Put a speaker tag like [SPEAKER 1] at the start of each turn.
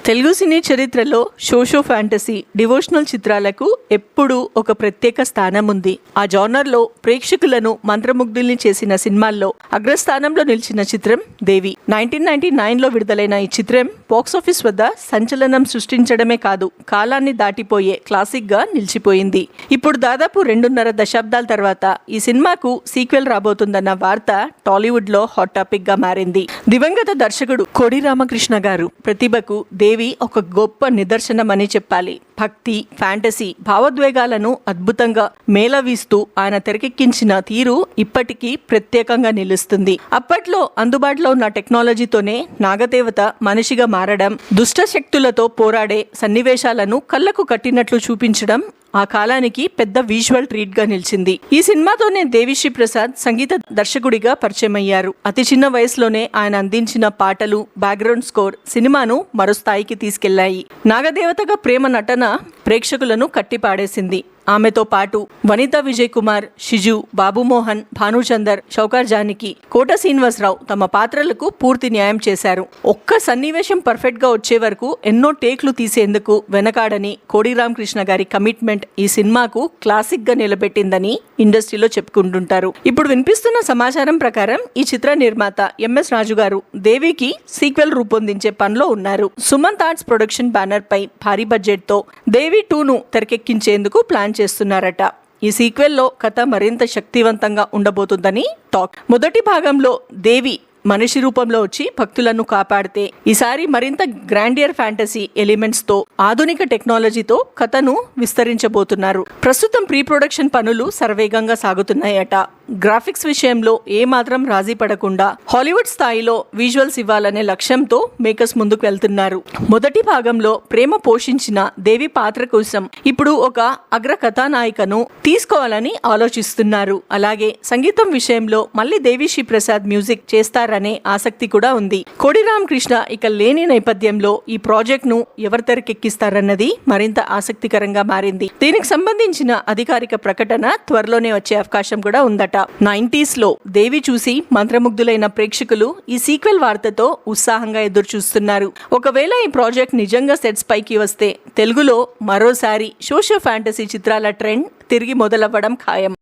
[SPEAKER 1] తెలుగు సినీ చరిత్రలో socio fantasy devotional చిత్రాలకు ఎప్పుడూ ఒక ప్రత్యేక స్థానం ఉంది. ఆ జానర్లో ప్రేక్షకులను మంత్రముగ్ధుల్ని చేసిన సినిమాల్లో అగ్రస్థానంలో నిలిచిన చిత్రం దేవి. 1999లో విడుదలైన ఈ చిత్రం బాక్సాఫీస్ వద్ద సంచలనం సృష్టించడమే కాదు, కాలాన్ని దాటిపోయే క్లాసిక్ గా నిలిచిపోయింది. ఇప్పుడు దాదాపు 2.5 దశాబ్దాల తర్వాత ఈ సినిమాకు సీక్వెల్ రాబోతుందన్న వార్త టాలీవుడ్ లో హాట్ టాపిక్ గా మారింది. దివంగత దర్శకుడు కోడి రామకృష్ణ గారు ప్రతిభకు దేవి ఒక గొప్ప నిదర్శనమని చెప్పాలి. భక్తి, ఫ్యాంటసీ, భావోద్వేగాలను అద్భుతంగా మేళవీస్తూ ఆయన తెరకెక్కించిన తీరు ఇప్పటికీ ప్రత్యేకంగా నిలుస్తుంది. అప్పట్లో అందుబాటులో ఉన్న టెక్నాలజీతోనే నాగదేవత మనిషిగా మారడం, దుష్ట శక్తులతో పోరాడే సన్నివేశాలను కళ్లకు కట్టినట్లు చూపించడం ఆ కాలానికి పెద్ద విజువల్ ట్రీట్ గా నిలిచింది. ఈ సినిమాతోనే దేవిశ్రీ ప్రసాద్ సంగీత దర్శకుడిగా పరిచయమయ్యారు. అతి చిన్న వయసులోనే ఆయన అందించిన పాటలు, బ్యాక్గ్రౌండ్ స్కోర్ సినిమాను మరో స్థాయికి తీసుకెళ్లాయి. నాగదేవతగా ప్రేమ నటన ప్రేక్షకులను కట్టిపాడేసింది. ఆమెతో పాటు వనిత విజయ్ కుమార్, షిజు, బాబుమోహన్, భానుచందర్, షౌకార్ జానకి, కోట శ్రీనివాసరావు తమ పాత్రలకు పూర్తి న్యాయం చేశారు. ఒక్క సన్నివేశం పర్ఫెక్ట్ గా వచ్చే వరకు ఎన్నో టేక్లు తీసేందుకు వెనకాడని కోడి రామకృష్ణ గారి కమిట్మెంట్ ఈ సినిమాకు క్లాసిక్ గా నిలబెట్టిందని ఇండస్ట్రీలో చెప్పుకుంటుంటారు. ఇప్పుడు వినిపిస్తున్న సమాచారం ప్రకారం ఈ చిత్ర నిర్మాత ఎంఎస్ రాజు గారు దేవికి సీక్వెల్ రూపొందించే పనిలో ఉన్నారు. సుమంత్ ఆర్ట్స్ ప్రొడక్షన్ బ్యానర్ పై భారీ బడ్జెట్ తో దేవి 2ను తెరకెక్కించేందుకు ప్లాన్ చేస్తున్నారట. ఈ సీక్వెల్లో కథ మరింత శక్తివంతంగా ఉండబోతుందని టాక్. మొదటి భాగంలో దేవి మనిషి రూపంలో వచ్చి భక్తులను కాపాడితే, ఈసారి మరింత గ్రాండియర్ ఫ్యాంటసీ ఎలిమెంట్స్ తో ఆధునిక టెక్నాలజీతో కథను విస్తరించబోతున్నారు. ప్రస్తుతం ప్రీ ప్రొడక్షన్ పనులు శరవేగంగా సాగుతున్నాయట. గ్రాఫిక్స్ విషయంలో ఏమాత్రం రాజీ పడకుండా హాలీవుడ్ స్థాయిలో విజువల్స్ ఇవ్వాలనే లక్ష్యంతో మేకర్స్ ముందుకు వెళ్తున్నారు. మొదటి భాగంలో ప్రేమ పోషించిన దేవి పాత్ర కోసం ఇప్పుడు ఒక అగ్ర కథానాయికను తీసుకోవాలని ఆలోచిస్తున్నారు. అలాగే సంగీతం విషయంలో మళ్ళీ దేవిశ్రీ ప్రసాద్ మ్యూజిక్ చేస్తారనే ఆసక్తి కూడా ఉంది. కోడి రామకృష్ణ ఇక లేని నేపథ్యంలో ఈ ప్రాజెక్ట్ ను ఎవరు తెరకెక్కిస్తారన్నది మరింత ఆసక్తికరంగా మారింది. దీనికి సంబంధించిన అధికారిక ప్రకటన త్వరలోనే వచ్చే అవకాశం కూడా ఉందట. 90s లో దేవి చూసి మంత్రముగ్ధులైన ప్రేక్షకులు ఈ సీక్వెల్ వార్తతో ఉత్సాహంగా ఎదురు చూస్తున్నారు. ఒకవేళ ఈ ప్రాజెక్ట్ నిజంగా సెట్స్ పైకి వస్తే తెలుగులో మరోసారి సోషియో ఫ్యాంటసీ చిత్రాల ట్రెండ్ తిరిగి మొదలవ్వడం ఖాయం.